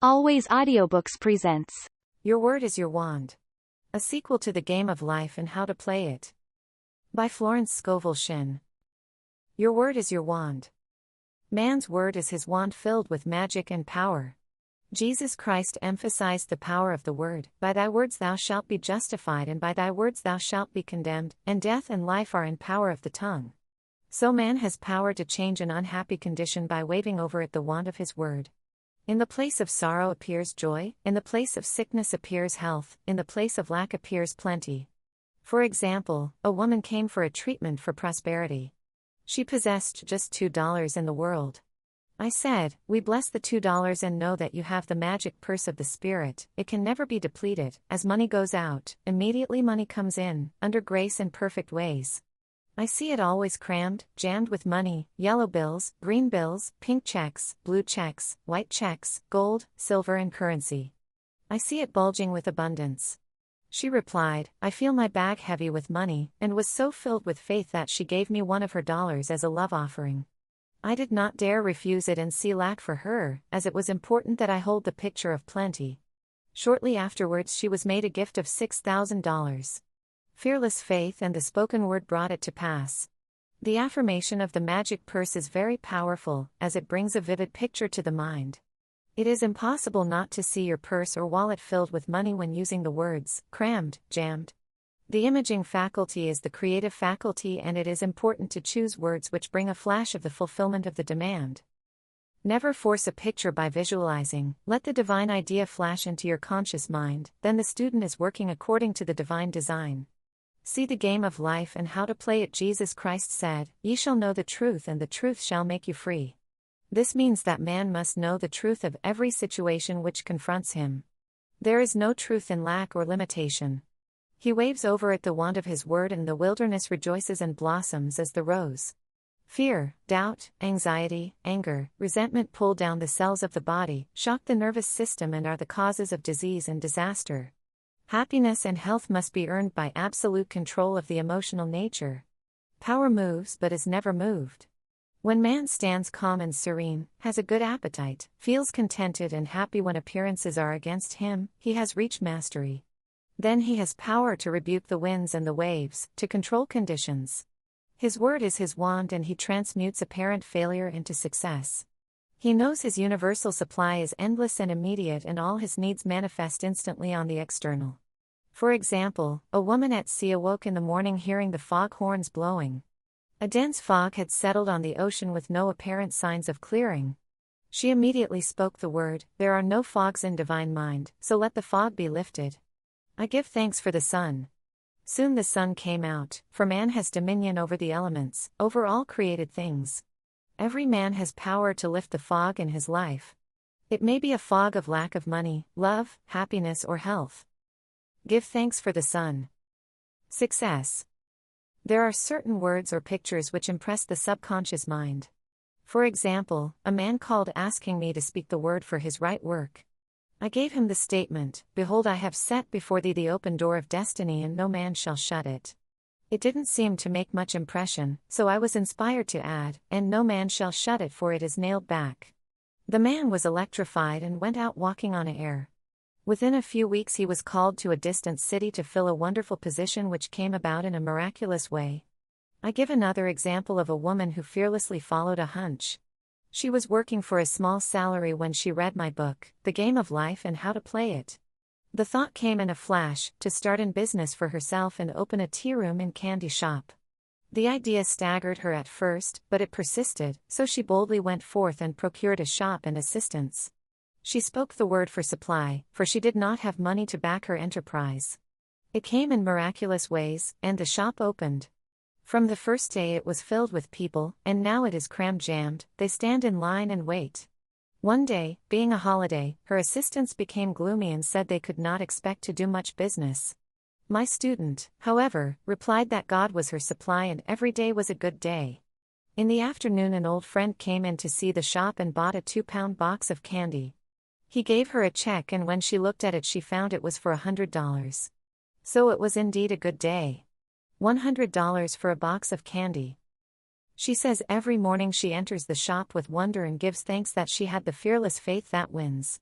Always Audiobooks presents Your Word is Your Wand. A sequel to The Game of Life and How to Play It. By Florence Scovel Shinn. Your word is your wand. Man's word is his wand filled with magic and power. Jesus Christ emphasized the power of the word. By thy words thou shalt be justified, and by thy words thou shalt be condemned, and death and life are in power of the tongue. So man has power to change an unhappy condition by waving over it the wand of his word. In the place of sorrow appears joy, in the place of sickness appears health, in the place of lack appears plenty. For example, a woman came for a treatment for prosperity. She possessed just $2 in the world. I said, "We bless the $2 and know that you have the magic purse of the Spirit. It can never be depleted. As money goes out, immediately money comes in, under grace and perfect ways. I see it always crammed, jammed with money, yellow bills, green bills, pink checks, blue checks, white checks, gold, silver and currency. I see it bulging with abundance." She replied, "I feel my bag heavy with money," and was so filled with faith that she gave me one of her dollars as a love offering. I did not dare refuse it and see lack for her, as it was important that I hold the picture of plenty. Shortly afterwards she was made a gift of $6,000. Fearless faith and the spoken word brought it to pass. The affirmation of the magic purse is very powerful, as it brings a vivid picture to the mind. It is impossible not to see your purse or wallet filled with money when using the words, crammed, jammed. The imaging faculty is the creative faculty, and it is important to choose words which bring a flash of the fulfillment of the demand. Never force a picture by visualizing. Let the divine idea flash into your conscious mind, then the student is working according to the divine design. See The Game of Life and How to Play It. Jesus Christ said, "Ye shall know the truth, and the truth shall make you free." This means that man must know the truth of every situation which confronts him. There is no truth in lack or limitation. He waves over it the wand of his word, and the wilderness rejoices and blossoms as the rose. Fear, doubt, anxiety, anger, resentment pull down the cells of the body, shock the nervous system, and are the causes of disease and disaster. Happiness and health must be earned by absolute control of the emotional nature. Power moves but is never moved. When man stands calm and serene, has a good appetite, feels contented and happy when appearances are against him, he has reached mastery. Then he has power to rebuke the winds and the waves, to control conditions. His word is his wand, and he transmutes apparent failure into success. He knows his universal supply is endless and immediate, and all his needs manifest instantly on the external. For example, a woman at sea awoke in the morning hearing the fog horns blowing. A dense fog had settled on the ocean with no apparent signs of clearing. She immediately spoke the word, "There are no fogs in divine mind, so let the fog be lifted. I give thanks for the sun." Soon the sun came out, for man has dominion over the elements, over all created things. Every man has power to lift the fog in his life. It may be a fog of lack of money, love, happiness or health. Give thanks for the sun. Success. There are certain words or pictures which impress the subconscious mind. For example, a man called asking me to speak the word for his right work. I gave him the statement, "Behold, I have set before thee the open door of destiny, and no man shall shut it." It didn't seem to make much impression, so I was inspired to add, "And no man shall shut it, for it is nailed back." The man was electrified and went out walking on air. Within a few weeks he was called to a distant city to fill a wonderful position which came about in a miraculous way. I give another example of a woman who fearlessly followed a hunch. She was working for a small salary when she read my book, The Game of Life and How to Play It. The thought came in a flash, to start in business for herself and open a tea room and candy shop. The idea staggered her at first, but it persisted, so she boldly went forth and procured a shop and assistants. She spoke the word for supply, for she did not have money to back her enterprise. It came in miraculous ways, and the shop opened. From the first day it was filled with people, and now it is crammed jammed. They stand in line and wait. One day, being a holiday, her assistants became gloomy and said they could not expect to do much business. My student, however, replied that God was her supply and every day was a good day. In the afternoon an old friend came in to see the shop and bought a 2-pound box of candy. He gave her a check, and when she looked at it she found it was for $100. So it was indeed a good day. $100 for a box of candy. She says every morning she enters the shop with wonder and gives thanks that she had the fearless faith that wins.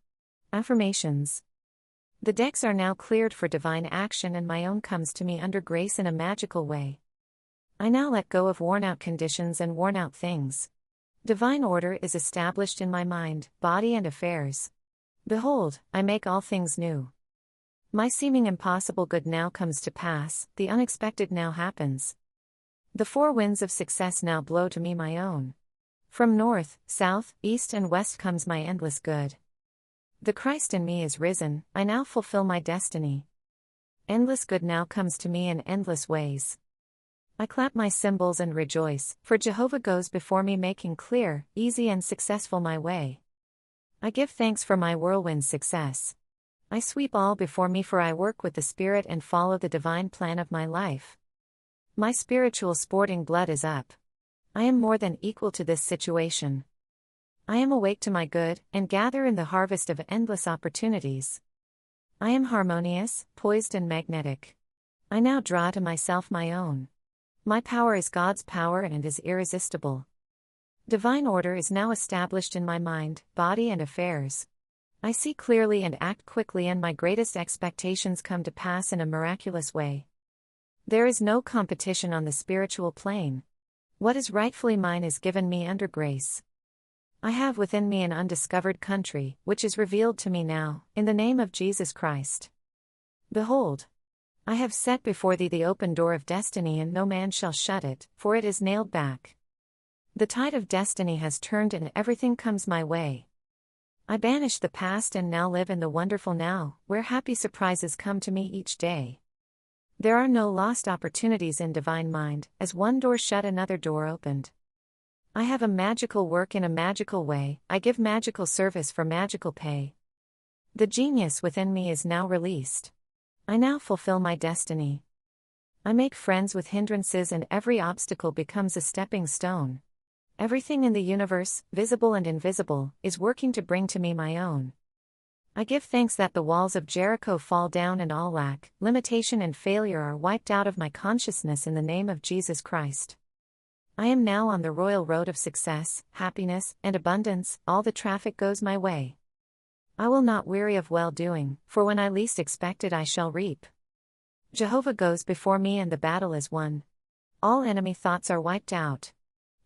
Affirmations. The decks are now cleared for divine action and my own comes to me under grace in a magical way. I now let go of worn-out conditions and worn-out things. Divine order is established in my mind, body and affairs. Behold, I make all things new. My seeming impossible good now comes to pass, the unexpected now happens. The four winds of success now blow to me my own. From north, south, east and west comes my endless good. The Christ in me is risen, I now fulfill my destiny. Endless good now comes to me in endless ways. I clap my cymbals and rejoice, for Jehovah goes before me making clear, easy and successful my way. I give thanks for my whirlwind success. I sweep all before me for I work with the Spirit and follow the divine plan of my life. My spiritual sporting blood is up. I am more than equal to this situation. I am awake to my good, and gather in the harvest of endless opportunities. I am harmonious, poised and magnetic. I now draw to myself my own. My power is God's power and is irresistible. Divine order is now established in my mind, body and affairs. I see clearly and act quickly and my greatest expectations come to pass in a miraculous way. There is no competition on the spiritual plane. What is rightfully mine is given me under grace. I have within me an undiscovered country, which is revealed to me now, in the name of Jesus Christ. Behold, I have set before thee the open door of destiny and no man shall shut it, for it is nailed back. The tide of destiny has turned and everything comes my way. I banish the past and now live in the wonderful now, where happy surprises come to me each day. There are no lost opportunities in divine mind, as one door shut another door opened. I have a magical work in a magical way, I give magical service for magical pay. The genius within me is now released. I now fulfill my destiny. I make friends with hindrances and every obstacle becomes a stepping stone. Everything in the universe, visible and invisible, is working to bring to me my own. I give thanks that the walls of Jericho fall down and all lack, limitation and failure are wiped out of my consciousness in the name of Jesus Christ. I am now on the royal road of success, happiness, and abundance, all the traffic goes my way. I will not weary of well-doing, for when I least expect it I shall reap. Jehovah goes before me and the battle is won. All enemy thoughts are wiped out.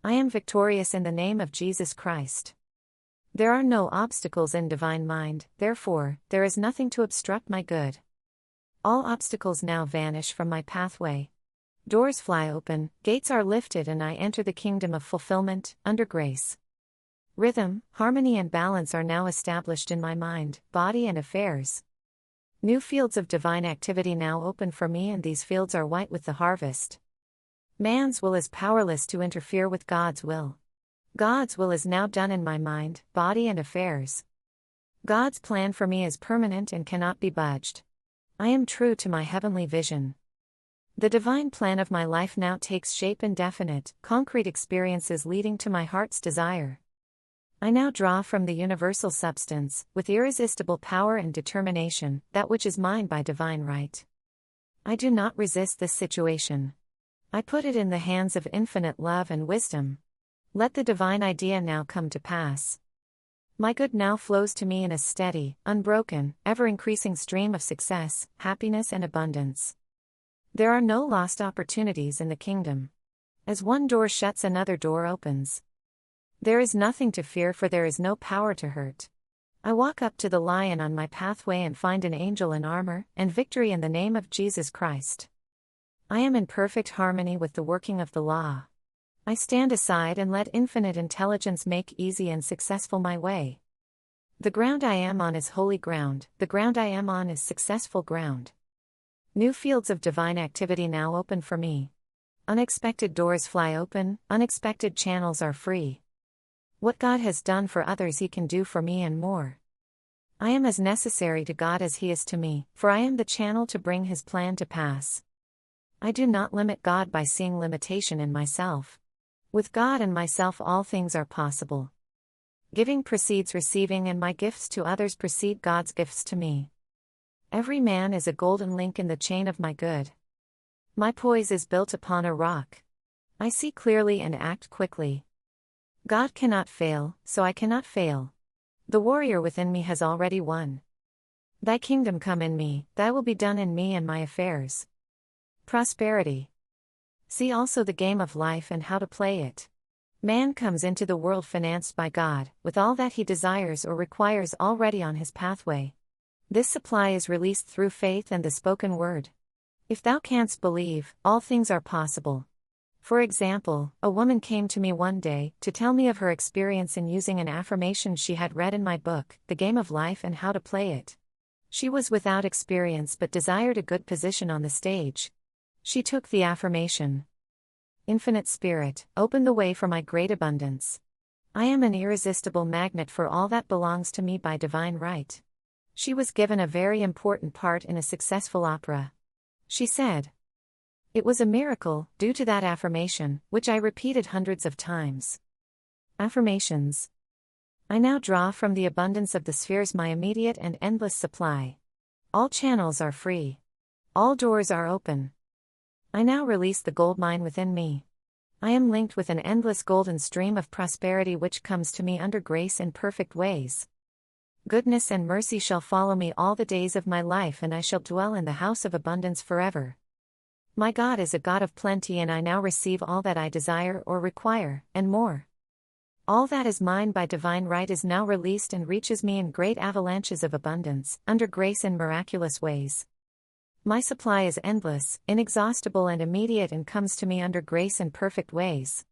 I am victorious in the name of Jesus Christ. There are no obstacles in divine mind, therefore, there is nothing to obstruct my good. All obstacles now vanish from my pathway. Doors fly open, gates are lifted and I enter the kingdom of fulfillment, under grace. Rhythm, harmony and balance are now established in my mind, body and affairs. New fields of divine activity now open for me and these fields are white with the harvest. Man's will is powerless to interfere with God's will. God's will is now done in my mind, body and affairs. God's plan for me is permanent and cannot be budged. I am true to my heavenly vision. The divine plan of my life now takes shape in definite, concrete experiences leading to my heart's desire. I now draw from the universal substance, with irresistible power and determination, that which is mine by divine right. I do not resist this situation. I put it in the hands of infinite love and wisdom. Let the divine idea now come to pass. My good now flows to me in a steady, unbroken, ever-increasing stream of success, happiness and abundance. There are no lost opportunities in the kingdom. As one door shuts another door opens. There is nothing to fear for there is no power to hurt. I walk up to the lion on my pathway and find an angel in armor, and victory in the name of Jesus Christ. I am in perfect harmony with the working of the law. I stand aside and let infinite intelligence make easy and successful my way. The ground I am on is holy ground, the ground I am on is successful ground. New fields of divine activity now open for me. Unexpected doors fly open, unexpected channels are free. What God has done for others He can do for me and more. I am as necessary to God as He is to me, for I am the channel to bring His plan to pass. I do not limit God by seeing limitation in myself. With God and myself all things are possible. Giving precedes receiving and my gifts to others precede God's gifts to me. Every man is a golden link in the chain of my good. My poise is built upon a rock. I see clearly and act quickly. God cannot fail, so I cannot fail. The warrior within me has already won. Thy kingdom come in me, thy will be done in me and my affairs. Prosperity. See also the game of life and how to play it. Man comes into the world financed by God, with all that he desires or requires already on his pathway. This supply is released through faith and the spoken word. If thou canst believe, all things are possible. For example, a woman came to me one day to tell me of her experience in using an affirmation she had read in my book, The Game of Life and How to Play It. She was without experience but desired a good position on the stage. She took the affirmation. Infinite Spirit, open the way for my great abundance. I am an irresistible magnet for all that belongs to me by divine right. She was given a very important part in a successful opera. She said, it was a miracle, due to that affirmation, which I repeated hundreds of times. Affirmations. I now draw from the abundance of the spheres my immediate and endless supply. All channels are free. All doors are open. I now release the gold mine within me. I am linked with an endless golden stream of prosperity which comes to me under grace in perfect ways. Goodness and mercy shall follow me all the days of my life, and I shall dwell in the house of abundance forever. My God is a God of plenty, and I now receive all that I desire or require, and more. All that is mine by divine right is now released and reaches me in great avalanches of abundance, under grace in miraculous ways. My supply is endless, inexhaustible and immediate, and comes to me under grace in perfect ways.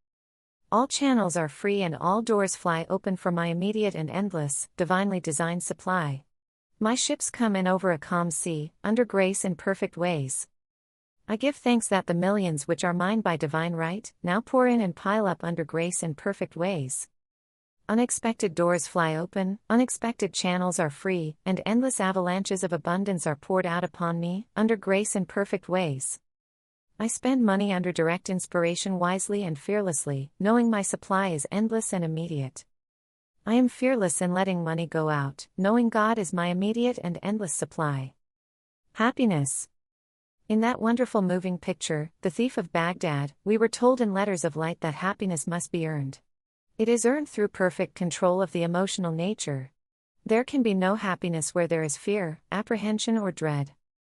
All channels are free and all doors fly open for my immediate and endless, divinely designed supply. My ships come in over a calm sea, under grace in perfect ways. I give thanks that the millions which are mine by divine right, now pour in and pile up under grace in perfect ways. Unexpected doors fly open, unexpected channels are free, and endless avalanches of abundance are poured out upon me, under grace in perfect ways. I spend money under direct inspiration wisely and fearlessly, knowing my supply is endless and immediate. I am fearless in letting money go out, knowing God is my immediate and endless supply. Happiness. In that wonderful moving picture, The Thief of Baghdad, we were told in letters of light that happiness must be earned. It is earned through perfect control of the emotional nature. There can be no happiness where there is fear, apprehension or dread.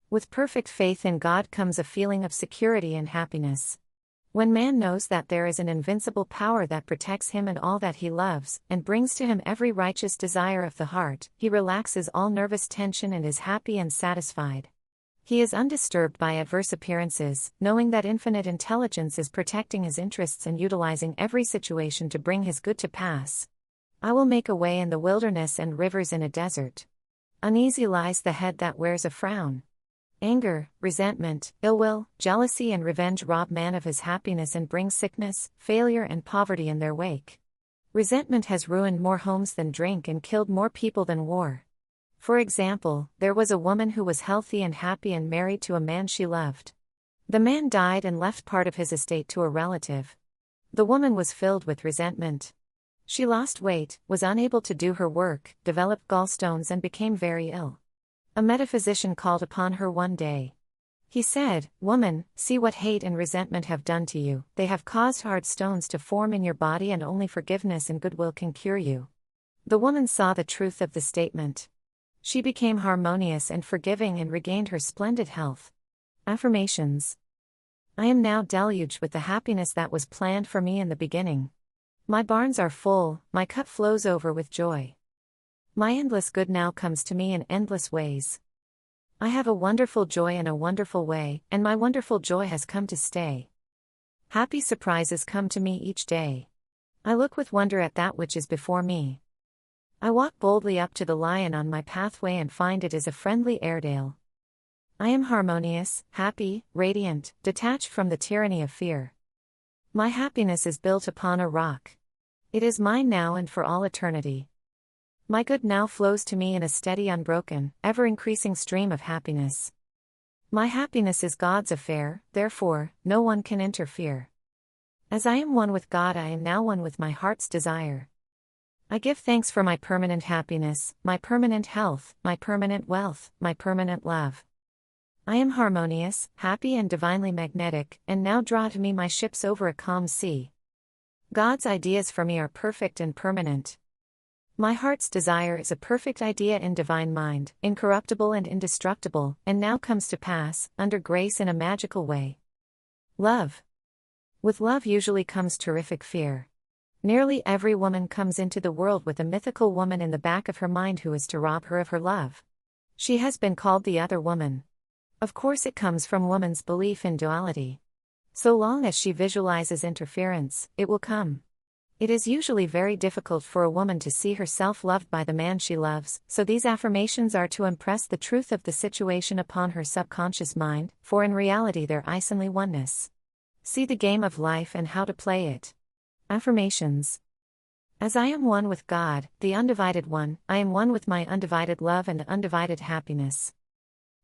With perfect faith in God comes a feeling of security and happiness. When man knows that there is an invincible power that protects him and all that he loves, and brings to him every righteous desire of the heart, he relaxes all nervous tension and is happy and satisfied. He is undisturbed by adverse appearances, knowing that infinite intelligence is protecting his interests and utilizing every situation to bring his good to pass. I will make a way in the wilderness and rivers in a desert. Uneasy lies the head that wears a frown. Anger, resentment, ill will, jealousy and revenge rob man of his happiness and bring sickness, failure and poverty in their wake. Resentment has ruined more homes than drink and killed more people than war. For example, there was a woman who was healthy and happy and married to a man she loved. The man died and left part of his estate to a relative. The woman was filled with resentment. She lost weight, was unable to do her work, developed gallstones and became very ill. A metaphysician called upon her one day. He said, "Woman, see what hate and resentment have done to you. They have caused hard stones to form in your body, and only forgiveness and goodwill can cure you." The woman saw the truth of the statement. She became harmonious and forgiving and regained her splendid health. Affirmations. I am now deluged with the happiness that was planned for me in the beginning. My barns are full, my cup flows over with joy. My endless good now comes to me in endless ways. I have a wonderful joy in a wonderful way, and my wonderful joy has come to stay. Happy surprises come to me each day. I look with wonder at that which is before me. I walk boldly up to the lion on my pathway and find it is a friendly Airedale. I am harmonious, happy, radiant, detached from the tyranny of fear. My happiness is built upon a rock. It is mine now and for all eternity. My good now flows to me in a steady, unbroken, ever-increasing stream of happiness. My happiness is God's affair, therefore, no one can interfere. As I am one with God, I am now one with my heart's desire. I give thanks for my permanent happiness, my permanent health, my permanent wealth, my permanent love. I am harmonious, happy and divinely magnetic, and now draw to me my ships over a calm sea. God's ideas for me are perfect and permanent. My heart's desire is a perfect idea in divine mind, incorruptible and indestructible, and now comes to pass, under grace in a magical way. Love. With love usually comes terrific fear. Nearly every woman comes into the world with a mythical woman in the back of her mind who is to rob her of her love. She has been called the other woman. Of course, it comes from woman's belief in duality. So long as she visualizes interference, it will come. It is usually very difficult for a woman to see herself loved by the man she loves, so these affirmations are to impress the truth of the situation upon her subconscious mind, for in reality there is only oneness. See the game of life and how to play it. Affirmations. As I am one with God, the undivided one, I am one with my undivided love and undivided happiness.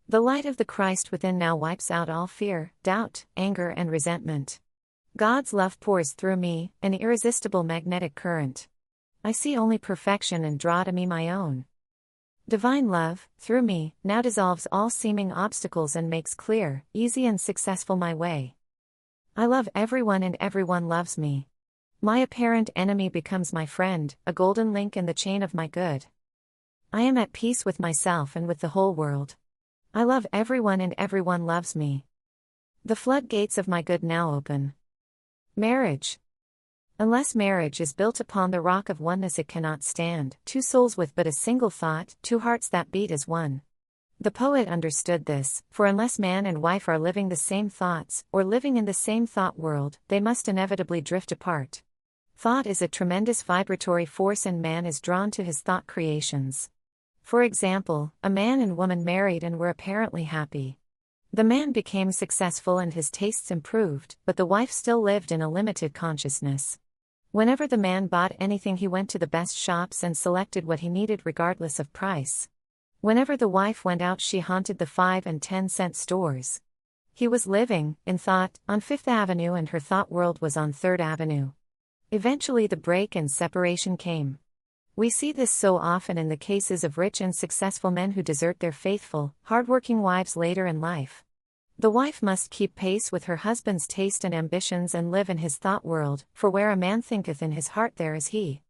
The light of the Christ within now wipes out all fear, doubt, anger, and resentment. God's love pours through me, an irresistible magnetic current. I see only perfection and draw to me my own. Divine love, through me, now dissolves all seeming obstacles and makes clear, easy and successful my way. I love everyone and everyone loves me. My apparent enemy becomes my friend, a golden link in the chain of my good. I am at peace with myself and with the whole world. I love everyone and everyone loves me. The floodgates of my good now open. Marriage. Unless marriage is built upon the rock of oneness, it cannot stand. Two souls with but a single thought, two hearts that beat as one. The poet understood this, for unless man and wife are living the same thoughts, or living in the same thought world, they must inevitably drift apart. Thought is a tremendous vibratory force and man is drawn to his thought creations. For example, a man and woman married and were apparently happy. The man became successful and his tastes improved, but the wife still lived in a limited consciousness. Whenever the man bought anything, he went to the best shops and selected what he needed regardless of price. Whenever the wife went out, she haunted the 5 and 10-cent stores. He was living, in thought, on 5th Avenue and her thought world was on 3rd Avenue. Eventually the break and separation came. We see this so often in the cases of rich and successful men who desert their faithful, hard-working wives later in life. The wife must keep pace with her husband's taste and ambitions and live in his thought world, for where a man thinketh in his heart there is he.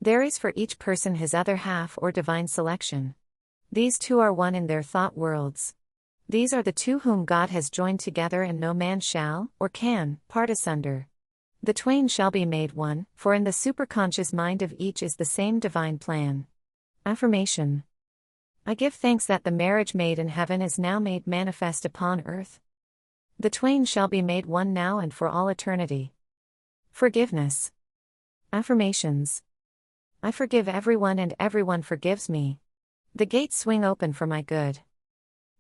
There is for each person his other half or divine selection. These two are one in their thought worlds. These are the two whom God has joined together, and no man shall, or can, part asunder. The twain shall be made one, for in the superconscious mind of each is the same divine plan. Affirmation. I give thanks that the marriage made in heaven is now made manifest upon earth. The twain shall be made one now and for all eternity. Forgiveness. Affirmations. I forgive everyone and everyone forgives me. The gates swing open for my good.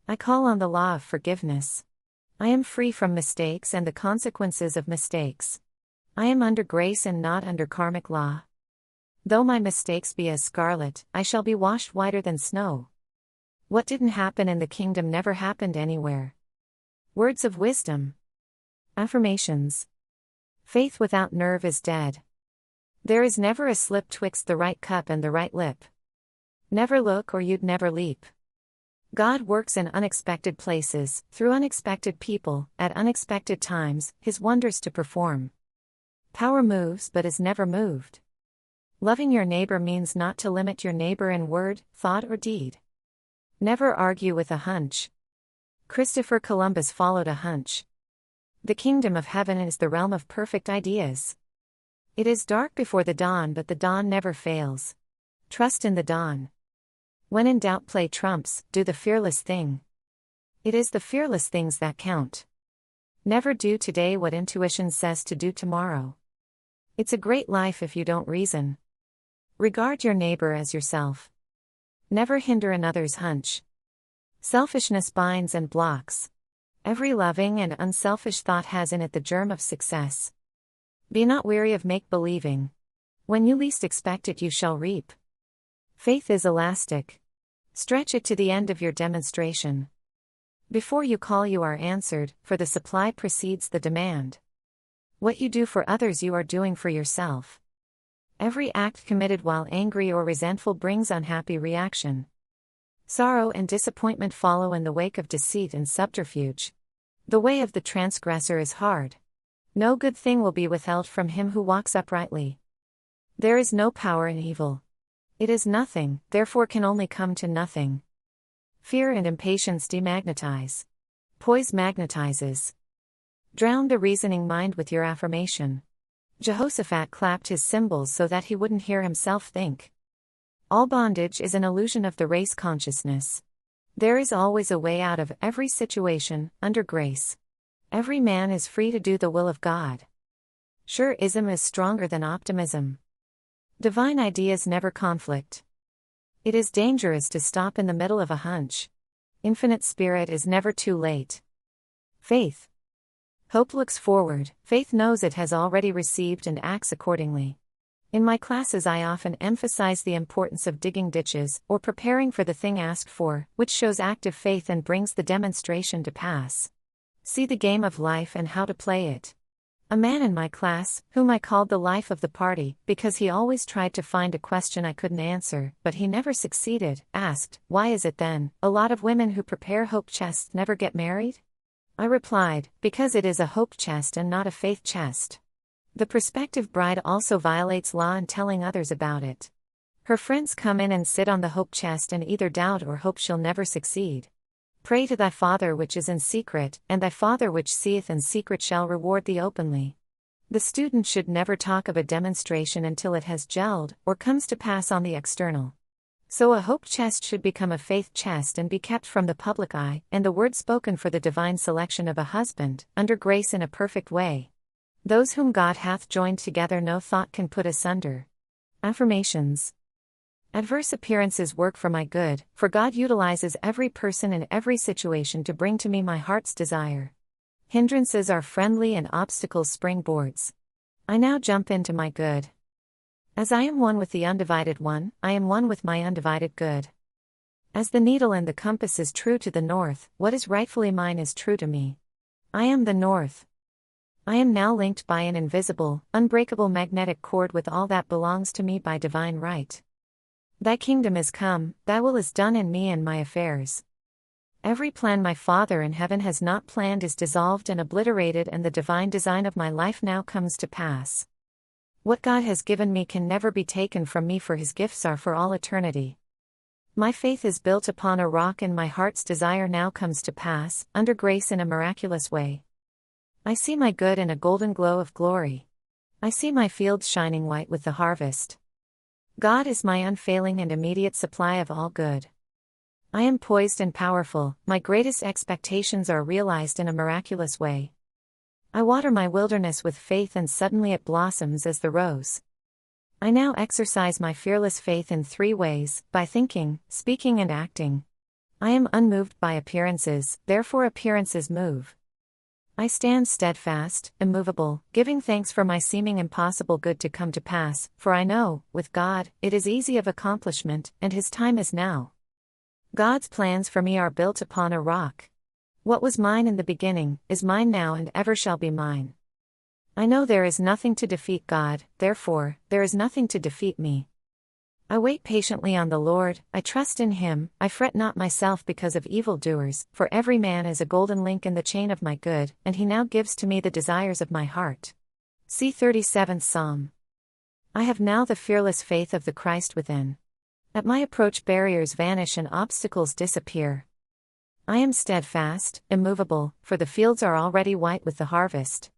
I call on the law of forgiveness. I am free from mistakes and the consequences of mistakes. I am under grace and not under karmic law. Though my mistakes be as scarlet, I shall be washed whiter than snow. What didn't happen in the kingdom never happened anywhere. Words of wisdom. Affirmations. Faith without nerve is dead. There is never a slip twixt the right cup and the right lip. Never look or you'd never leap. God works in unexpected places, through unexpected people, at unexpected times, his wonders to perform. Power moves but is never moved. Loving your neighbor means not to limit your neighbor in word, thought, or deed. Never argue with a hunch. Christopher Columbus followed a hunch. The kingdom of heaven is the realm of perfect ideas. It is dark before the dawn, but the dawn never fails. Trust in the dawn. When in doubt, play trumps, do the fearless thing. It is the fearless things that count. Never do today what intuition says to do tomorrow. It's a great life if you don't reason. Regard your neighbor as yourself. Never hinder another's hunch. Selfishness binds and blocks. Every loving and unselfish thought has in it the germ of success. Be not weary of make-believing. When you least expect it, you shall reap. Faith is elastic. Stretch it to the end of your demonstration. Before you call, you are answered, for the supply precedes the demand. What you do for others, you are doing for yourself. Every act committed while angry or resentful brings unhappy reaction. Sorrow and disappointment follow in the wake of deceit and subterfuge. The way of the transgressor is hard. No good thing will be withheld from him who walks uprightly. There is no power in evil. It is nothing, therefore can only come to nothing. Fear and impatience demagnetize. Poise magnetizes. Drown the reasoning mind with your affirmation. Jehoshaphat clapped his cymbals so that he wouldn't hear himself think. All bondage is an illusion of the race consciousness. There is always a way out of every situation, under grace. Every man is free to do the will of God. Sure-ism is stronger than optimism. Divine ideas never conflict. It is dangerous to stop in the middle of a hunch. Infinite spirit is never too late. Faith. Hope looks forward, faith knows it has already received and acts accordingly. In my classes I often emphasize the importance of digging ditches, or preparing for the thing asked for, which shows active faith and brings the demonstration to pass. See the game of life and how to play it. A man in my class, whom I called the life of the party, because he always tried to find a question I couldn't answer, but he never succeeded, asked, "Why is it then, a lot of women who prepare hope chests never get married?" I replied, "Because it is a hope chest and not a faith chest." The prospective bride also violates law in telling others about it. Her friends come in and sit on the hope chest and either doubt or hope she'll never succeed. Pray to thy Father which is in secret, and thy Father which seeth in secret shall reward thee openly. The student should never talk of a demonstration until it has gelled, or comes to pass on the external. So a hope chest should become a faith chest and be kept from the public eye, and the word spoken for the divine selection of a husband, under grace in a perfect way. Those whom God hath joined together no thought can put asunder. Affirmations. Adverse appearances work for my good, for God utilizes every person in every situation to bring to me my heart's desire. Hindrances are friendly and obstacles springboards. I now jump into my good. As I am one with the undivided one, I am one with my undivided good. As the needle and the compass is true to the north, what is rightfully mine is true to me. I am the north. I am now linked by an invisible, unbreakable magnetic cord with all that belongs to me by divine right. Thy kingdom is come, thy will is done in me and my affairs. Every plan my Father in heaven has not planned is dissolved and obliterated, and the divine design of my life now comes to pass. What God has given me can never be taken from me, for his gifts are for all eternity. My faith is built upon a rock, and my heart's desire now comes to pass, under grace in a miraculous way. I see my good in a golden glow of glory. I see my fields shining white with the harvest. God is my unfailing and immediate supply of all good. I am poised and powerful, my greatest expectations are realized in a miraculous way. I water my wilderness with faith, and suddenly it blossoms as the rose. I now exercise my fearless faith in 3 ways, by thinking, speaking and acting. I am unmoved by appearances, therefore appearances move. I stand steadfast, immovable, giving thanks for my seeming impossible good to come to pass, for I know, with God, it is easy of accomplishment, and his time is now. God's plans for me are built upon a rock. What was mine in the beginning, is mine now and ever shall be mine. I know there is nothing to defeat God, therefore, there is nothing to defeat me. I wait patiently on the Lord, I trust in him, I fret not myself because of evildoers, for every man is a golden link in the chain of my good, and he now gives to me the desires of my heart. See 37th Psalm. I have now the fearless faith of the Christ within. At my approach barriers vanish and obstacles disappear. I am steadfast, immovable, for the fields are already white with the harvest.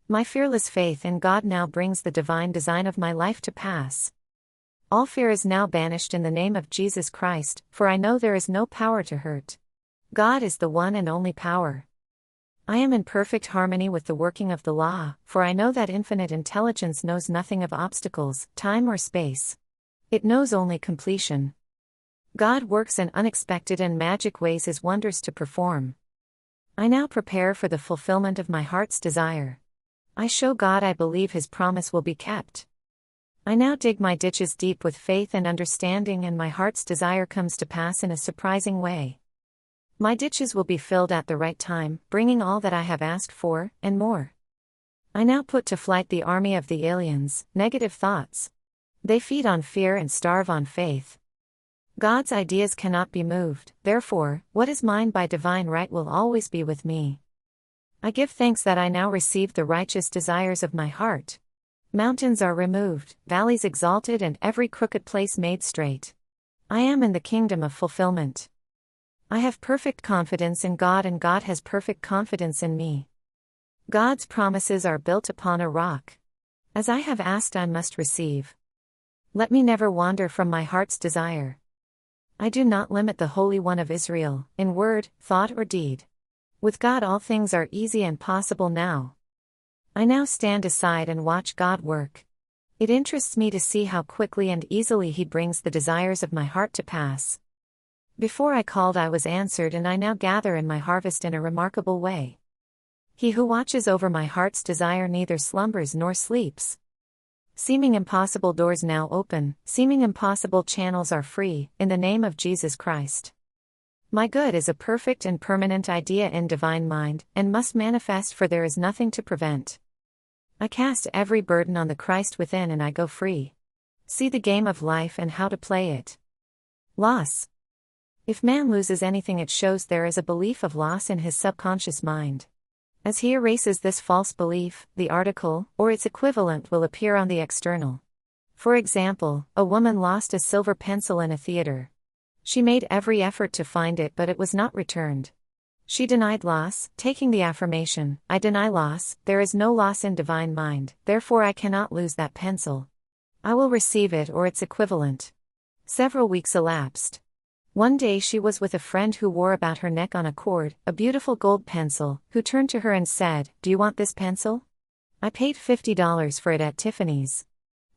My fearless faith in God now brings the divine design of my life to pass. All fear is now banished in the name of Jesus Christ, for I know there is no power to hurt. God is the one and only power. I am in perfect harmony with the working of the law, for I know that infinite intelligence knows nothing of obstacles, time or space. It knows only completion. God works in unexpected and magic ways his wonders to perform. I now prepare for the fulfillment of my heart's desire. I show God I believe his promise will be kept. I now dig my ditches deep with faith and understanding, and my heart's desire comes to pass in a surprising way. My ditches will be filled at the right time, bringing all that I have asked for, and more. I now put to flight the army of the aliens, negative thoughts. They feed on fear and starve on faith. God's ideas cannot be moved, therefore, what is mine by divine right will always be with me. I give thanks that I now receive the righteous desires of my heart. Mountains are removed, valleys exalted, and every crooked place made straight. I am in the kingdom of fulfillment. I have perfect confidence in God, and God has perfect confidence in me. God's promises are built upon a rock. As I have asked, I must receive. Let me never wander from my heart's desire. I do not limit the Holy One of Israel, in word, thought, or deed. With God all things are easy and possible now. I now stand aside and watch God work. It interests me to see how quickly and easily He brings the desires of my heart to pass. Before I called, I was answered, and I now gather in my harvest in a remarkable way. He who watches over my heart's desire neither slumbers nor sleeps. Seeming impossible doors now open, seeming impossible channels are free, in the name of Jesus Christ. My good is a perfect and permanent idea in divine mind, and must manifest, for there is nothing to prevent. I cast every burden on the Christ within, and I go free. See the game of life and how to play it. Loss. If man loses anything, it shows there is a belief of loss in his subconscious mind. As he erases this false belief, the article, or its equivalent, will appear on the external. For example, a woman lost a silver pencil in a theater. She made every effort to find it, but it was not returned. She denied loss, taking the affirmation, I deny loss, there is no loss in divine mind, therefore I cannot lose that pencil. I will receive it or its equivalent. Several weeks elapsed. One day she was with a friend who wore about her neck on a cord a beautiful gold pencil, who turned to her and said, "Do you want this pencil? I paid $50 for it at Tiffany's."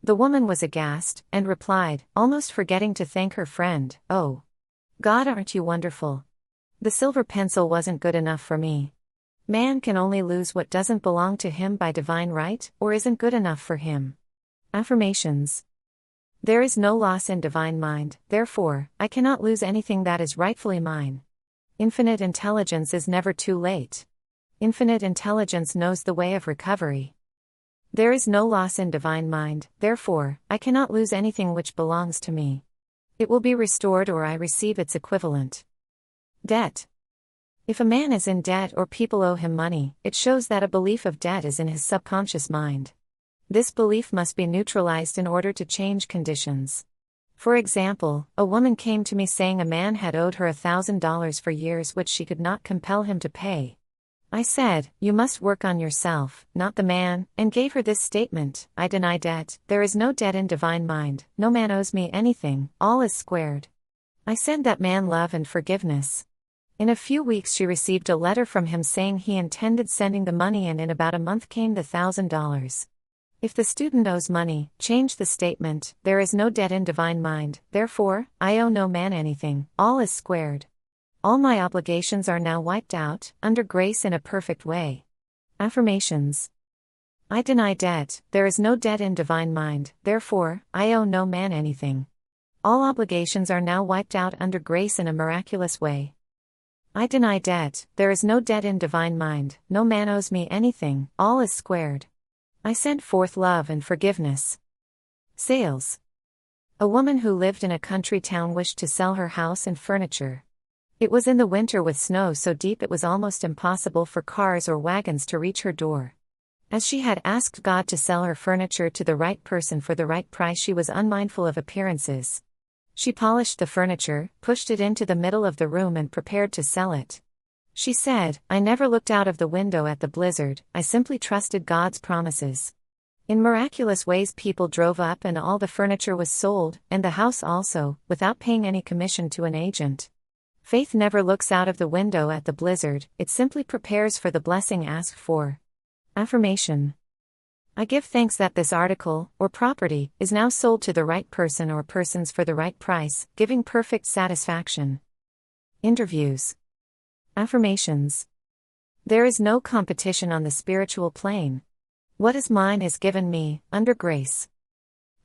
The woman was aghast, and replied, almost forgetting to thank her friend, "Oh, God, aren't you wonderful? The silver pencil wasn't good enough for me." Man can only lose what doesn't belong to him by divine right, or isn't good enough for him. Affirmations. There is no loss in divine mind, therefore, I cannot lose anything that is rightfully mine. Infinite intelligence is never too late. Infinite intelligence knows the way of recovery. There is no loss in divine mind, therefore, I cannot lose anything which belongs to me. It will be restored or I receive its equivalent. Debt. If a man is in debt or people owe him money, it shows that a belief of debt is in his subconscious mind. This belief must be neutralized in order to change conditions. For example, a woman came to me saying a man had owed her $1,000 for years which she could not compel him to pay. I said, "You must work on yourself, not the man," and gave her this statement, I deny debt, there is no debt in divine mind, no man owes me anything, all is squared. I send that man love and forgiveness. In a few weeks she received a letter from him saying he intended sending the money, and in about a month came the $1,000. If the student owes money, change the statement, there is no debt in divine mind, therefore, I owe no man anything, all is squared. All my obligations are now wiped out, under grace in a perfect way. Affirmations. I deny debt, there is no debt in divine mind, therefore, I owe no man anything. All obligations are now wiped out under grace in a miraculous way. I deny debt, there is no debt in divine mind, no man owes me anything, all is squared. I send forth love and forgiveness. Sales. A woman who lived in a country town wished to sell her house and furniture. It was in the winter with snow so deep it was almost impossible for cars or wagons to reach her door. As she had asked God to sell her furniture to the right person for the right price, she was unmindful of appearances. She polished the furniture, pushed it into the middle of the room, and prepared to sell it. She said, I never looked out of the window at the blizzard, I simply trusted God's promises. In miraculous ways people drove up and all the furniture was sold, and the house also, without paying any commission to an agent. Faith never looks out of the window at the blizzard, it simply prepares for the blessing asked for. Affirmation. I give thanks that this article, or property, is now sold to the right person or persons for the right price, giving perfect satisfaction. Interviews. Affirmations. There is no competition on the spiritual plane. What is mine is given me, under grace.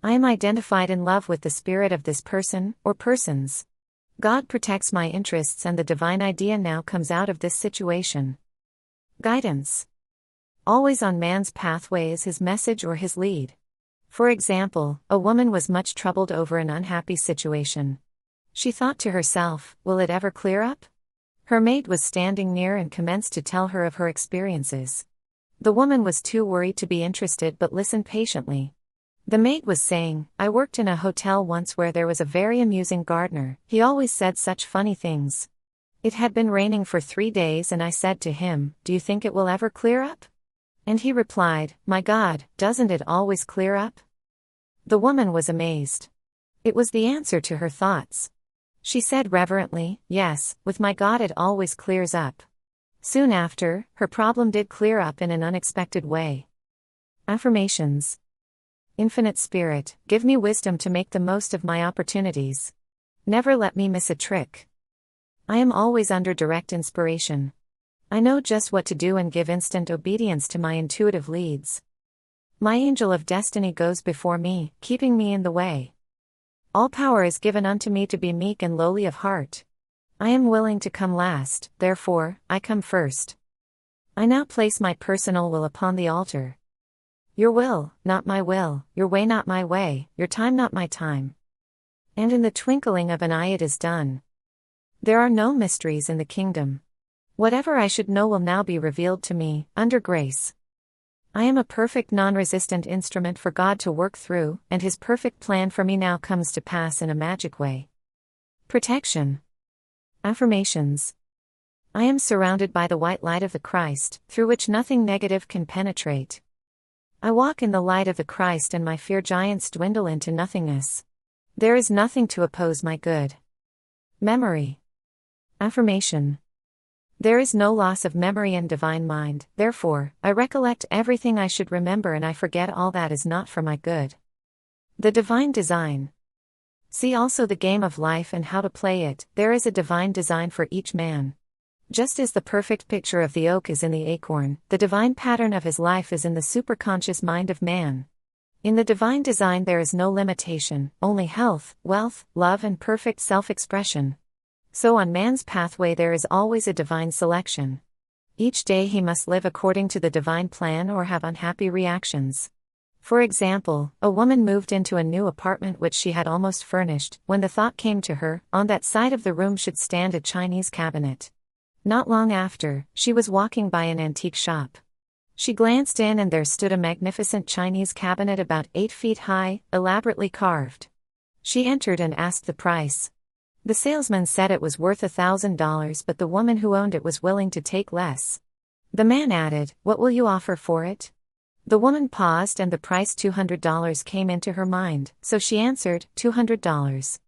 I am identified in love with the spirit of this person, or persons. God protects my interests and the divine idea now comes out of this situation. Guidance. Always on man's pathway is his message or his lead. For example, a woman was much troubled over an unhappy situation. She thought to herself, will it ever clear up? Her maid was standing near and commenced to tell her of her experiences. The woman was too worried to be interested but listened patiently. The maid was saying, I worked in a hotel once where there was a very amusing gardener. He always said such funny things. It had been raining for 3 days and I said to him, do you think it will ever clear up? And he replied, my God, doesn't it always clear up? The woman was amazed. It was the answer to her thoughts. She said reverently, yes, with my God it always clears up. Soon after, her problem did clear up in an unexpected way. Affirmations. Infinite Spirit, give me wisdom to make the most of my opportunities. Never let me miss a trick. I am always under direct inspiration. I know just what to do and give instant obedience to my intuitive leads. My angel of destiny goes before me, keeping me in the way. All power is given unto me to be meek and lowly of heart. I am willing to come last, therefore, I come first. I now place my personal will upon the altar. Your will, not my will, your way not my way, your time not my time. And in the twinkling of an eye it is done. There are no mysteries in the kingdom. Whatever I should know will now be revealed to me, under grace. I am a perfect non-resistant instrument for God to work through, and His perfect plan for me now comes to pass in a magic way. Protection. Affirmations. I am surrounded by the white light of the Christ, through which nothing negative can penetrate. I walk in the light of the Christ and my fear giants dwindle into nothingness. There is nothing to oppose my good. Memory. Affirmation. There is no loss of memory in divine mind, therefore, I recollect everything I should remember and I forget all that is not for my good. The divine design. See also the game of life and how to play it. There is a divine design for each man. Just as the perfect picture of the oak is in the acorn, the divine pattern of his life is in the superconscious mind of man. In the divine design there is no limitation, only health, wealth, love and perfect self-expression. So on man's pathway there is always a divine selection. Each day he must live according to the divine plan or have unhappy reactions. For example, a woman moved into a new apartment which she had almost furnished, when the thought came to her, on that side of the room should stand a Chinese cabinet. Not long after, she was walking by an antique shop. She glanced in and there stood a magnificent Chinese cabinet about 8 feet high, elaborately carved. She entered and asked the price. The salesman said it was worth $1,000 but the woman who owned it was willing to take less. The man added, what will you offer for it? The woman paused and the price $200 came into her mind, so she answered, $200.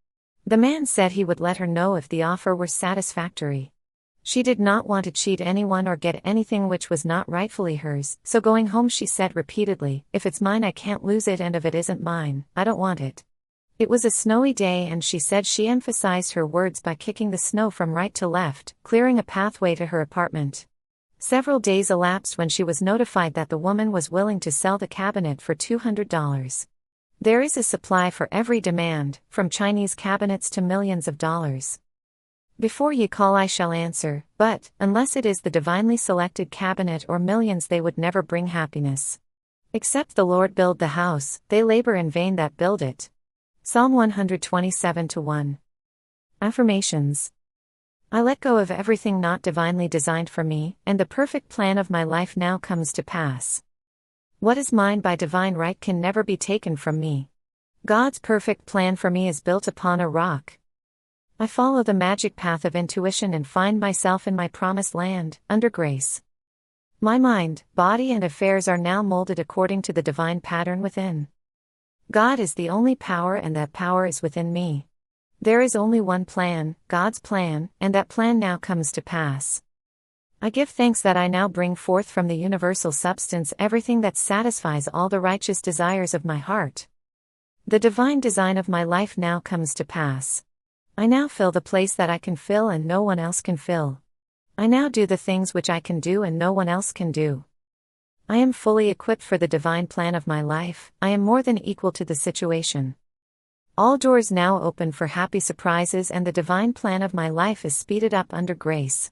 The man said he would let her know if the offer were satisfactory. She did not want to cheat anyone or get anything which was not rightfully hers, so going home she said repeatedly, if it's mine I can't lose it and if it isn't mine, I don't want it. It was a snowy day and she said she emphasized her words by kicking the snow from right to left, clearing a pathway to her apartment. Several days elapsed when she was notified that the woman was willing to sell the cabinet for $200. There is a supply for every demand, from Chinese cabinets to millions of dollars. Before ye call I shall answer, but, unless it is the divinely selected cabinet or millions they would never bring happiness. Except the Lord build the house, they labor in vain that build it. Psalm 127:1. Affirmations. I let go of everything not divinely designed for me, and the perfect plan of my life now comes to pass. What is mine by divine right can never be taken from me. God's perfect plan for me is built upon a rock. I follow the magic path of intuition and find myself in my promised land, under grace. My mind, body and affairs are now molded according to the divine pattern within. God is the only power and that power is within me. There is only one plan, God's plan, and that plan now comes to pass. I give thanks that I now bring forth from the universal substance everything that satisfies all the righteous desires of my heart. The divine design of my life now comes to pass. I now fill the place that I can fill and no one else can fill. I now do the things which I can do and no one else can do. I am fully equipped for the divine plan of my life, I am more than equal to the situation. All doors now open for happy surprises and the divine plan of my life is speeded up under grace.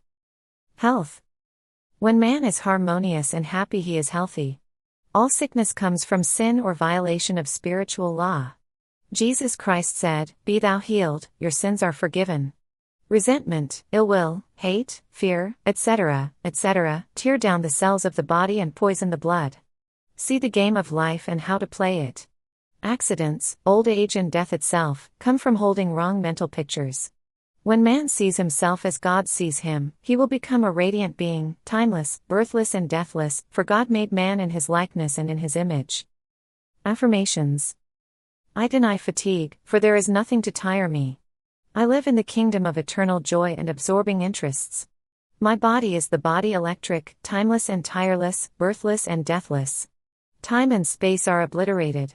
Health. When man is harmonious and happy he is healthy. All sickness comes from sin or violation of spiritual law. Jesus Christ said, "Be thou healed, your sins are forgiven." Resentment, ill will, hate, fear, etc., etc., tear down the cells of the body and poison the blood. See the game of life and how to play it. Accidents, old age and death itself, come from holding wrong mental pictures. When man sees himself as God sees him, he will become a radiant being, timeless, birthless and deathless, for God made man in his likeness and in his image. Affirmations. I deny fatigue, for there is nothing to tire me. I live in the kingdom of eternal joy and absorbing interests. My body is the body electric, timeless and tireless, birthless and deathless. Time and space are obliterated.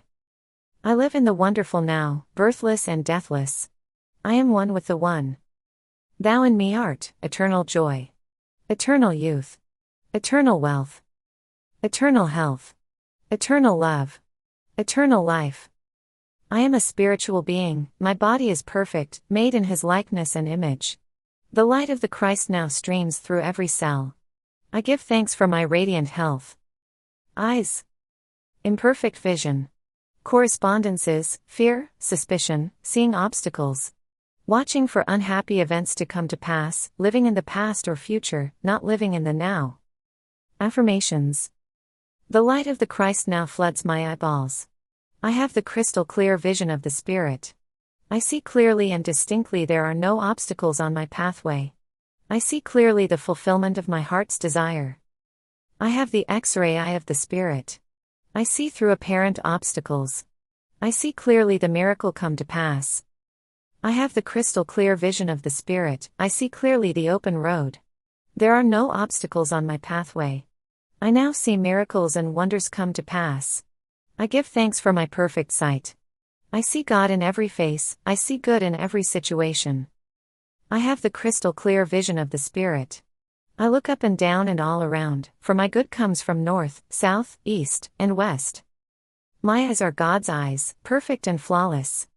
I live in the wonderful now, birthless and deathless. I am one with the One. Thou in me art, eternal joy. Eternal youth. Eternal wealth. Eternal health. Eternal love. Eternal life. I am a spiritual being, my body is perfect, made in His likeness and image. The light of the Christ now streams through every cell. I give thanks for my radiant health. Eyes. Imperfect vision. Correspondences, fear, suspicion, seeing obstacles. Watching for unhappy events to come to pass, living in the past or future, not living in the now. Affirmations. The light of the Christ now floods my eyeballs. I have the crystal clear vision of the Spirit. I see clearly and distinctly there are no obstacles on my pathway. I see clearly the fulfillment of my heart's desire. I have the X-ray eye of the Spirit. I see through apparent obstacles. I see clearly the miracle come to pass. I have the crystal clear vision of the Spirit, I see clearly the open road. There are no obstacles on my pathway. I now see miracles and wonders come to pass. I give thanks for my perfect sight. I see God in every face, I see good in every situation. I have the crystal clear vision of the Spirit. I look up and down and all around, for my good comes from north, south, east, and west. My eyes are God's eyes, perfect and flawless.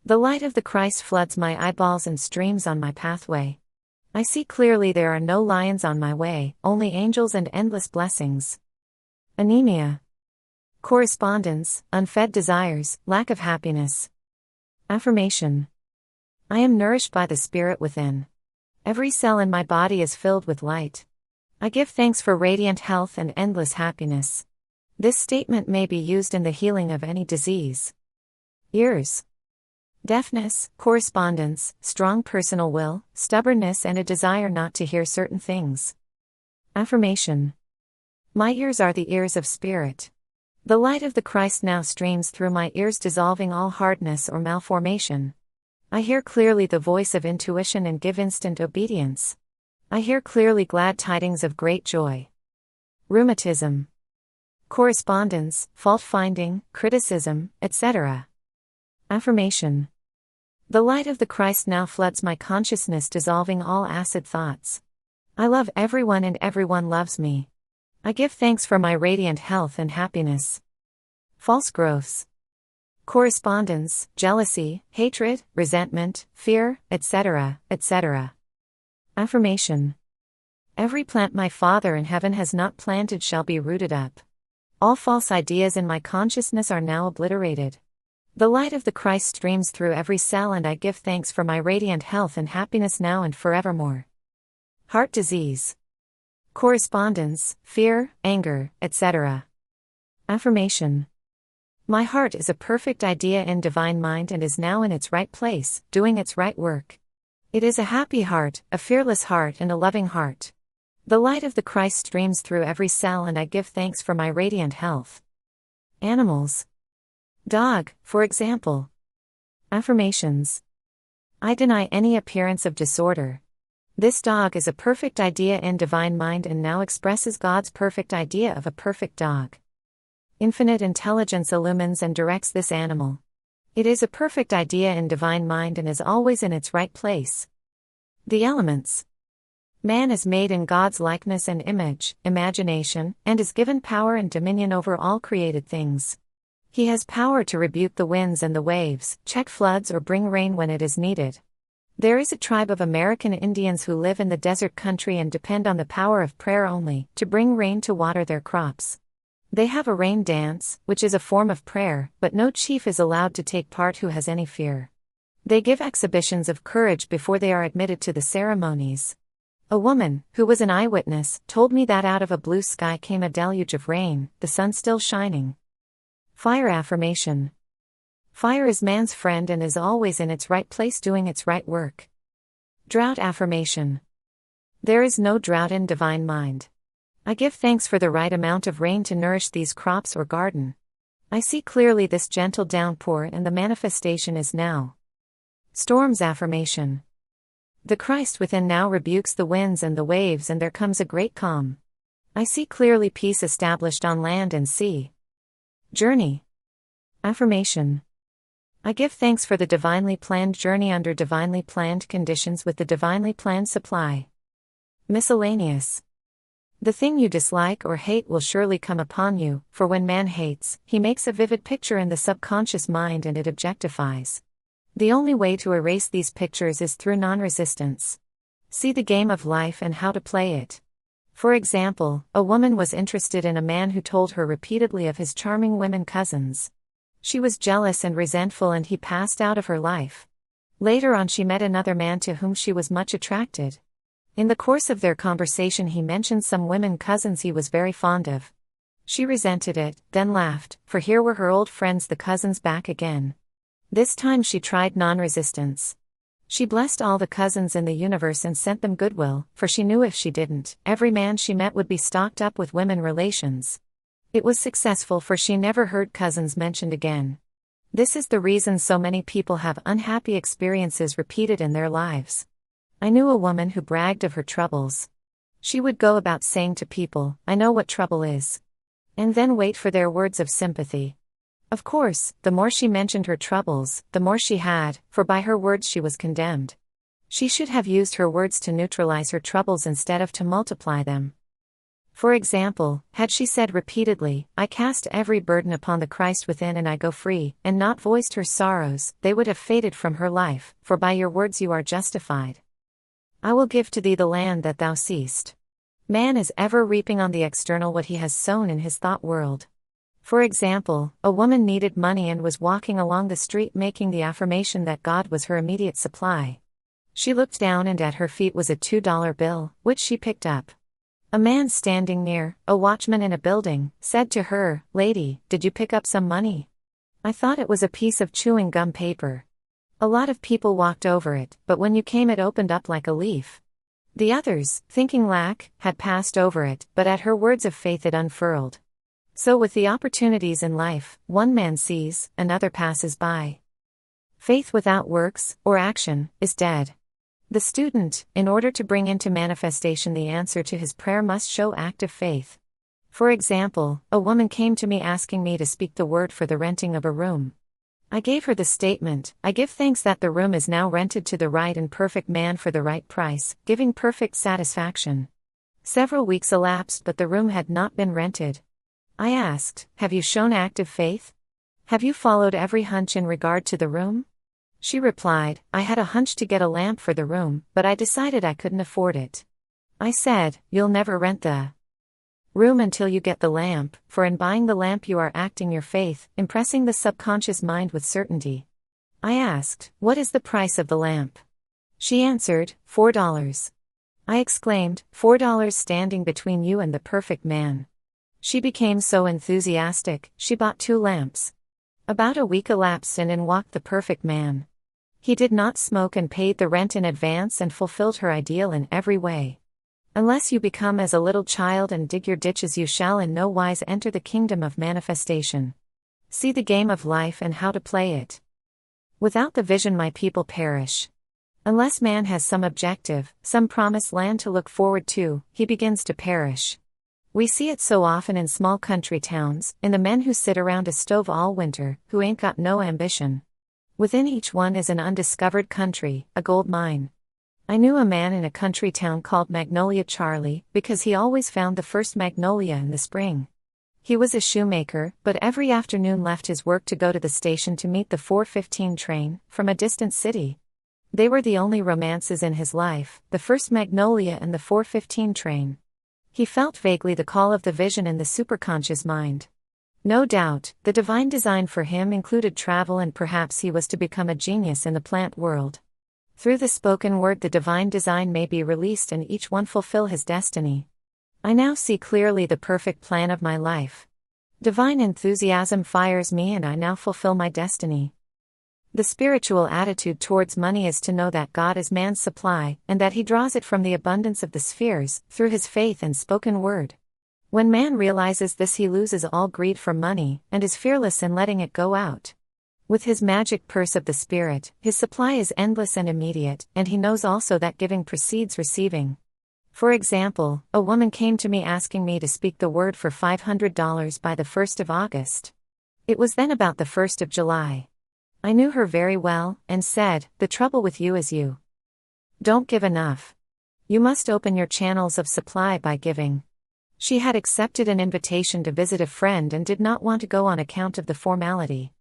The light of the Christ floods my eyeballs and streams on my pathway. I see clearly there are no lions on my way, only angels and endless blessings. Anaemia. Correspondence, unfed desires, lack of happiness. Affirmation. I am nourished by the Spirit within. Every cell in my body is filled with light. I give thanks for radiant health and endless happiness. This statement may be used in the healing of any disease. Ears. Deafness, correspondence, strong personal will, stubbornness and a desire not to hear certain things. Affirmation. My ears are the ears of Spirit. The light of the Christ now streams through my ears, dissolving all hardness or malformation. I hear clearly the voice of intuition and give instant obedience. I hear clearly glad tidings of great joy. Rheumatism. Correspondence, fault-finding, criticism, etc. Affirmation. The light of the Christ now floods my consciousness, dissolving all acid thoughts. I love everyone and everyone loves me. I give thanks for my radiant health and happiness. False growths. Correspondence, jealousy, hatred, resentment, fear, etc., etc. Affirmation. Every plant my Father in heaven has not planted shall be rooted up. All false ideas in my consciousness are now obliterated. The light of the Christ streams through every cell and I give thanks for my radiant health and happiness now and forevermore. Heart disease. Correspondence, fear, anger, etc. Affirmation. My heart is a perfect idea in divine mind and is now in its right place, doing its right work. It is a happy heart, a fearless heart and a loving heart. The light of the Christ streams through every cell and I give thanks for my radiant health. Animals. Dog, for example. Affirmations. I deny any appearance of disorder. This dog is a perfect idea in divine mind and now expresses God's perfect idea of a perfect dog. Infinite intelligence illumines and directs this animal. It is a perfect idea in divine mind and is always in its right place. The elements. Man is made in God's likeness and image, imagination, and is given power and dominion over all created things. He has power to rebuke the winds and the waves, check floods or bring rain when it is needed. There is a tribe of American Indians who live in the desert country and depend on the power of prayer only to bring rain to water their crops. They have a rain dance, which is a form of prayer, but no chief is allowed to take part who has any fear. They give exhibitions of courage before they are admitted to the ceremonies. A woman, who was an eyewitness, told me that out of a blue sky came a deluge of rain, the sun still shining. Fire affirmation. Fire is man's friend and is always in its right place doing its right work. Drought affirmation. There is no drought in divine mind. I give thanks for the right amount of rain to nourish these crops or garden. I see clearly this gentle downpour and the manifestation is now. Storms affirmation. The Christ within now rebukes the winds and the waves and there comes a great calm. I see clearly peace established on land and sea. Journey affirmation. I give thanks for the divinely planned journey under divinely planned conditions with the divinely planned supply. Miscellaneous. The thing you dislike or hate will surely come upon you, for when man hates, he makes a vivid picture in the subconscious mind and it objectifies. The only way to erase these pictures is through non-resistance. See the game of life and how to play it. For example, a woman was interested in a man who told her repeatedly of his charming women cousins. She was jealous and resentful and he passed out of her life. Later on she met another man to whom she was much attracted. In the course of their conversation he mentioned some women cousins he was very fond of. She resented it, then laughed, for here were her old friends the cousins back again. This time she tried non-resistance. She blessed all the cousins in the universe and sent them goodwill, for she knew if she didn't, every man she met would be stocked up with women relations. It was successful for she never heard cousins mentioned again. This is the reason so many people have unhappy experiences repeated in their lives. I knew a woman who bragged of her troubles. She would go about saying to people, "I know what trouble is," and then wait for their words of sympathy. Of course, the more she mentioned her troubles, the more she had, for by her words she was condemned. She should have used her words to neutralize her troubles instead of to multiply them. For example, had she said repeatedly, "I cast every burden upon the Christ within and I go free," and not voiced her sorrows, they would have faded from her life, for by your words you are justified. I will give to thee the land that thou seest. Man is ever reaping on the external what he has sown in his thought world. For example, a woman needed money and was walking along the street making the affirmation that God was her immediate supply. She looked down and at her feet was a $2 bill, which she picked up. A man standing near, a watchman in a building, said to her, "Lady, did you pick up some money?" I thought it was a piece of chewing gum paper. A lot of people walked over it, but when you came it opened up like a leaf. The others, thinking lack, had passed over it, but at her words of faith it unfurled. So with the opportunities in life, one man sees, another passes by. Faith without works, or action, is dead. The student, in order to bring into manifestation the answer to his prayer must show active faith. For example, a woman came to me asking me to speak the word for the renting of a room. I gave her the statement, "I give thanks that the room is now rented to the right and perfect man for the right price, giving perfect satisfaction." Several weeks elapsed but the room had not been rented. I asked, "Have you shown active faith? Have you followed every hunch in regard to the room?" She replied, "I had a hunch to get a lamp for the room, but I decided I couldn't afford it." I said, "You'll never rent the room until you get the lamp, for in buying the lamp you are acting your faith, impressing the subconscious mind with certainty." I asked, "What is the price of the lamp?" She answered, $4. I exclaimed, $4 standing between you and the perfect man. She became so enthusiastic, she bought 2 lamps. About a week elapsed and in walked the perfect man. He did not smoke and paid the rent in advance and fulfilled her ideal in every way. Unless you become as a little child and dig your ditches you shall in no wise enter the kingdom of manifestation. See the game of life and how to play it. Without the vision my people perish. Unless man has some objective, some promised land to look forward to, he begins to perish. We see it so often in small country towns, in the men who sit around a stove all winter, who ain't got no ambition. Within each one is an undiscovered country, a gold mine. I knew a man in a country town called Magnolia Charlie, because he always found the first magnolia in the spring. He was a shoemaker, but every afternoon left his work to go to the station to meet the 4:15 train, from a distant city. They were the only romances in his life, the first magnolia and the 4:15 train. He felt vaguely the call of the vision in the superconscious mind. No doubt, the divine design for him included travel, and perhaps he was to become a genius in the plant world. Through the spoken word, the divine design may be released and each one fulfill his destiny. I now see clearly the perfect plan of my life. Divine enthusiasm fires me, and I now fulfill my destiny. The spiritual attitude towards money is to know that God is man's supply, and that he draws it from the abundance of the spheres, through his faith and spoken word. When man realizes this, he loses all greed for money, and is fearless in letting it go out. With his magic purse of the spirit, his supply is endless and immediate, and he knows also that giving precedes receiving. For example, a woman came to me asking me to speak the word for $500 by the 1st of August. It was then about the 1st of July. I knew her very well, and said, "The trouble with you is you don't give enough. You must open your channels of supply by giving." She had accepted an invitation to visit a friend and did not want to go on account of the formality.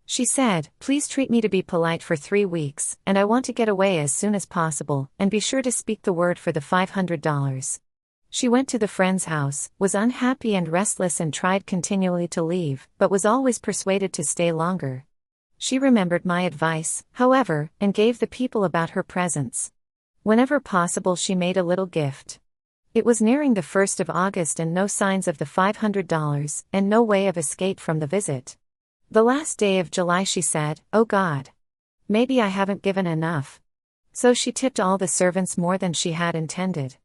She said, "Please treat me to be polite for 3 weeks, and I want to get away as soon as possible, and be sure to speak the word for the $500. She went to the friend's house, was unhappy and restless, and tried continually to leave, but was always persuaded to stay longer. She remembered my advice, however, and gave the people about her presents. Whenever possible, she made a little gift. It was nearing the 1st of August and no signs of the $500, and no way of escape from the visit. The last day of July she said, "Oh God, maybe I haven't given enough." So she tipped all the servants more than she had intended.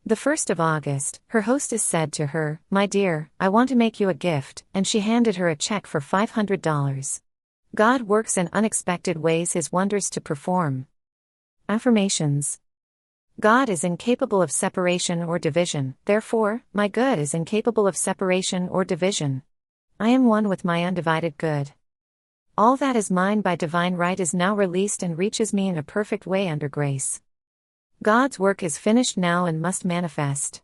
The 1st of August, her hostess said to her, "My dear, I want to make you a gift," and she handed her a check for $500. God works in unexpected ways his wonders to perform. Affirmations. God is incapable of separation or division, therefore, my good is incapable of separation or division. I am one with my undivided good. All that is mine by divine right is now released and reaches me in a perfect way under grace. God's work is finished now and must manifest.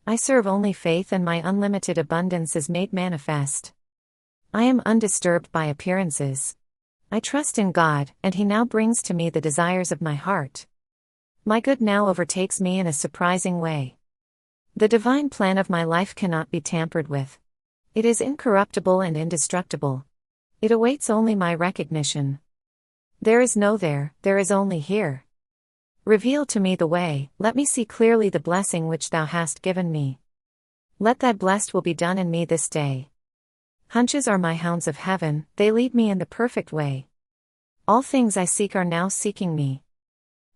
I serve only faith, and my unlimited abundance is made manifest. I am undisturbed by appearances. I trust in God, and he now brings to me the desires of my heart. My good now overtakes me in a surprising way. The divine plan of my life cannot be tampered with. It is incorruptible and indestructible. It awaits only my recognition. There is no there is only here. Reveal to me the way, let me see clearly the blessing which thou hast given me. Let thy blessed will be done in me this day. Hunches are my hounds of heaven, they lead me in the perfect way. All things I seek are now seeking me.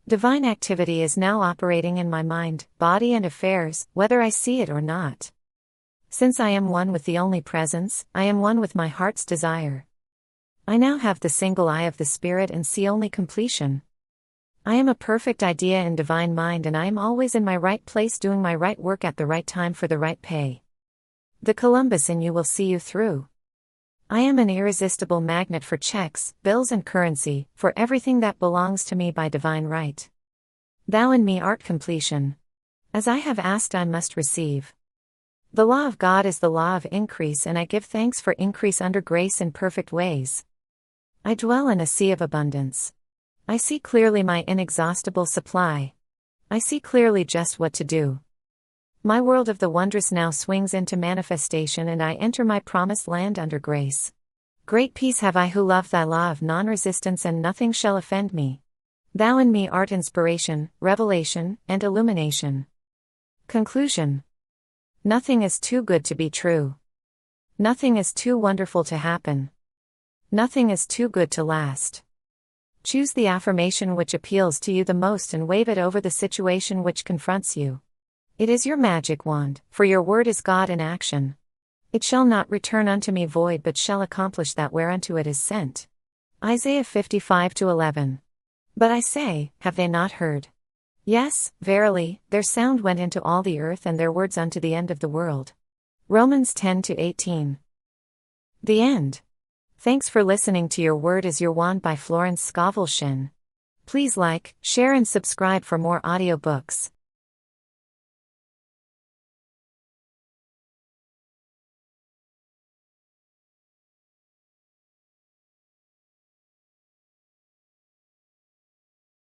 Divine activity is now operating in my mind, body and affairs, whether I see it or not. Since I am one with the only presence, I am one with my heart's desire. I now have the single eye of the Spirit and see only completion. I am a perfect idea in divine mind, and I am always in my right place doing my right work at the right time for the right pay. The Columbus in you will see you through. I am an irresistible magnet for checks, bills and currency, for everything that belongs to me by divine right. Thou in me art completion. As I have asked I must receive. The law of God is the law of increase, and I give thanks for increase under grace in perfect ways. I dwell in a sea of abundance. I see clearly my inexhaustible supply. I see clearly just what to do. My world of the wondrous now swings into manifestation, and I enter my promised land under grace. Great peace have I who love thy law of non-resistance, and nothing shall offend me. Thou in me art inspiration, revelation, and illumination. Conclusion. Nothing is too good to be true. Nothing is too wonderful to happen. Nothing is too good to last. Choose the affirmation which appeals to you the most and wave it over the situation which confronts you. It is your magic wand, for your word is God in action. It shall not return unto me void, but shall accomplish that whereunto it is sent. Isaiah 55:11. But I say, have they not heard? Yes, verily, their sound went into all the earth, and their words unto the end of the world. Romans 10:18. The end. Thanks for listening to Your Word is Your Wand by Florence Scovel Shinn. Please like, share and subscribe for more audiobooks.